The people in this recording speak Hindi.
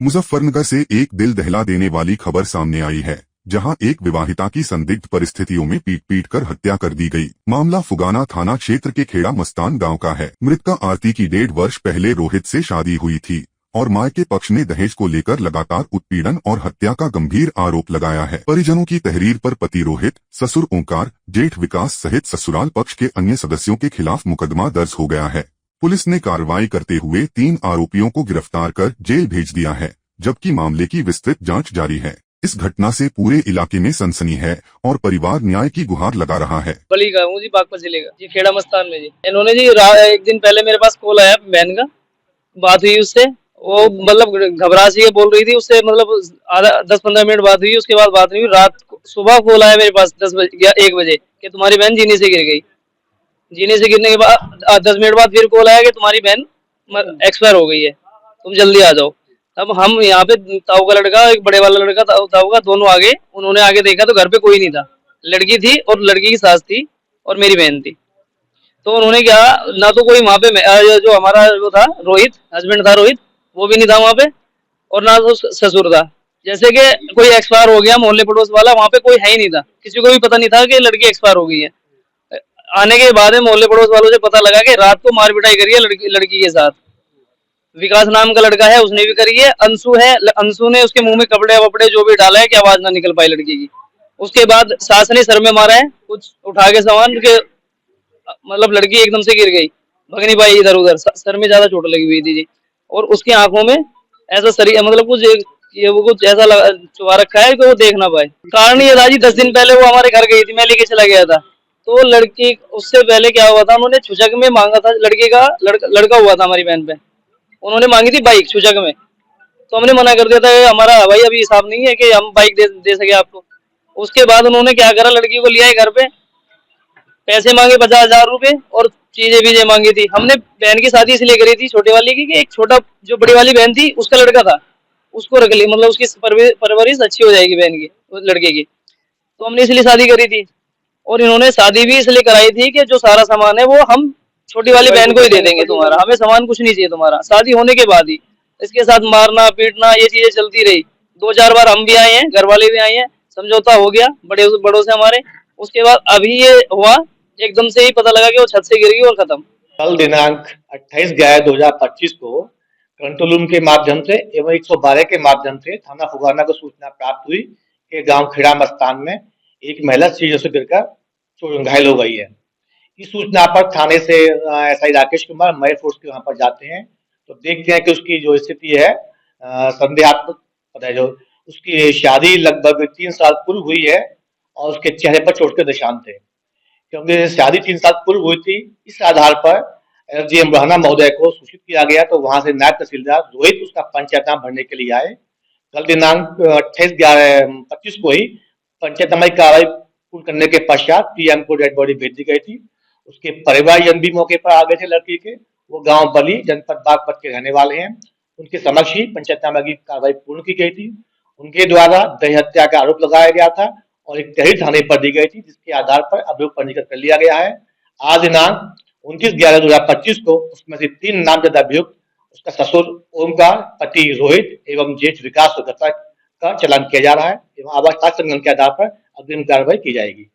मुजफ्फरनगर से एक दिल दहला देने वाली खबर सामने आई है, जहां एक विवाहिता की संदिग्ध परिस्थितियों में पीट पीट कर हत्या कर दी गई। मामला फुगाना थाना क्षेत्र के खेड़ा मस्तान गांव का है। मृतका आरती की 1.5 वर्ष पहले रोहित से शादी हुई थी और मायके पक्ष ने दहेज को लेकर लगातार उत्पीड़न और हत्या का गंभीर आरोप लगाया है। परिजनों की तहरीर पर पति रोहित, ससुर ओंकार, जेठ विकास सहित ससुराल पक्ष के अन्य सदस्यों के खिलाफ मुकदमा दर्ज हो गया है। पुलिस ने कार्रवाई करते हुए 3 आरोपियों को गिरफ्तार कर जेल भेज दिया है, जबकि मामले की विस्तृत जांच जारी है। इस घटना से पूरे इलाके में सनसनी है और परिवार न्याय की गुहार लगा रहा है। बली का हूँ जी, बागपत जिले का जी, खेड़ा मस्तान में जी। इन्होंने जी एक दिन पहले मेरे पास कॉल आया, बहन का बात हुई उससे। वो मतलब घबरा सी बोल रही थी, उससे मतलब आधा 10-15 मिनट बात हुई, उसके बाद बात नहीं हुई। रात सुबह कॉल आया मेरे पास 1 बजे कि तुम्हारी बहन जीने से गिर गई। जीने से गिरने के बाद 10 मिनट बाद फिर कॉल आया कि तुम्हारी बहन एक्सपायर हो गई है, तुम जल्दी आ जाओ। अब हम यहाँ पे ताऊ का लड़का, एक बड़े वाला लड़का ताऊ का, दोनों आगे। उन्होंने आगे देखा तो घर पे कोई नहीं था, लड़की थी और लड़की की सास थी और मेरी बहन थी। तो उन्होंने क्या, ना तो कोई वहाँ पे जो हमारा वो था रोहित, हस्बैंड था रोहित, वो भी नहीं था वहाँ पे, और ना तो ससुर था। जैसे कि कोई एक्सपायर हो गया, मोहल्ले पड़ोस वाला, वहाँ पे कोई है ही नहीं था, किसी को भी पता नहीं था कि लड़की एक्सपायर हो गई है। आने के बाद में मोहल्ले पड़ोस वालों से पता लगा कि रात को मार पिटाई करी है लड़की के साथ। विकास नाम का लड़का है, उसने भी करी है। अंशु है, अंशु ने उसके मुंह में कपड़े वपड़े जो भी डाला है कि आवाज ना निकल पाई लड़की की। उसके बाद सास ने सर में मारा है कुछ उठा के सामान के, मतलब लड़की एकदम से गिर गई, भग नहीं पाई इधर उधर, सर में ज्यादा चोट लगी हुई थी जी। और उसकी आंखों में ऐसा शरीर मतलब कुछ ये वो कुछ ऐसा चुभा रखा है कि वो देख ना पाए। कारण ये था जी, 10 दिन पहले वो हमारे घर गई थी, मैं लेके चला गया था। तो लड़की, उससे पहले क्या हुआ था, उन्होंने छुचक में मांगा था, लड़के का लड़का हुआ था हमारी बहन पे, उन्होंने मांगी थी बाइक छुचक में। तो हमने मना कर दिया था, हमारा भाई अभी हिसाब नहीं है कि हम बाइक दे सके आपको। उसके बाद उन्होंने क्या करा, लड़की को लिया है घर पे, पैसे मांगे 50,000 रुपए और चीजें बीजें मांगी थी। हमने बहन की शादी इसलिए करी थी छोटे वाली की, कि एक छोटा जो बड़ी वाली बहन थी उसका लड़का था, उसको रख ली, मतलब उसकी परवरिश अच्छी हो जाएगी बहन की, उस लड़के की। तो हमने इसलिए शादी करी थी। और इन्होंने शादी भी इसलिए कराई थी कि जो सारा सामान है वो हम छोटी वाली बहन को ही दे देंगे, तुम्हारा हमें सामान कुछ नहीं चाहिए तुम्हारा, शादी होने के बाद ही। इसके साथ मारना पीटना ये चीजें चलती रही। 2-4 बार हम भी आए हैं, घर वाले भी आए हैं, समझौता हो गया बड़ों से हमारे। उसके बाद अभी ये हुआ, एकदम से ही पता लगा कि वो छत से गिर गई और खत्म। कल दिनांक 28/11/2025 को कंट्रोल रूम के माध्यम से एवं 112 के माध्यम से थाना फुगाना को सूचना प्राप्त हुई कि गांव खेड़ा मस्तान में एक महिला सीढ़ियों से गिरकर घायल हो गई है। इस सूचना पर थाने से एसआई राकेश कुमार मय फोर्स के वहां पर जाते हैं, तो देखते हैं कि उसकी जो स्थिति है संदेहात्मक है। जो उसकी शादी लगभग 3 साल पूर्व हुई है और उसके चेहरे पर चोट के निशान थे। क्योंकि शादी 3 साल पूर्व हुई थी, इस आधार पर एसडीएम राणा महोदय को सूचित किया गया, तो वहां से नायब तहसीलदार रोहित उसका पंचायतनामा भरने के लिए आए। कल दिनांक 28/11/25 को ही पंचायतनामा की कार्रवाई पूर्ण करने के पश्चात पीएम को डेड बॉडी भेज दी गई थी। उसके परिवारजन भी मौके पर आ गए थे लड़की के। वो गांव बली जनपद बागपत के रहने वाले हैं। उनके समक्ष ही पंचायतनामा की कार्रवाई पूर्ण की गई थी। उनके द्वारा दहेज हत्या का आरोप लगाया गया था और एक तहरीर थाने पर दी गई थी, जिसके आधार पर अभियोग पंजीकृत कर लिया गया है। आज दिनांक 29/11/2025 को उसमें से 3 नामजद अभियुक्त, उसका ससुर ओमकार, पति रोहित एवं जेठ विकास का चालान किया जा रहा है एवं आवाज साक्ष्य संकलन के आधार पर अग्रिम कार्रवाई की जाएगी।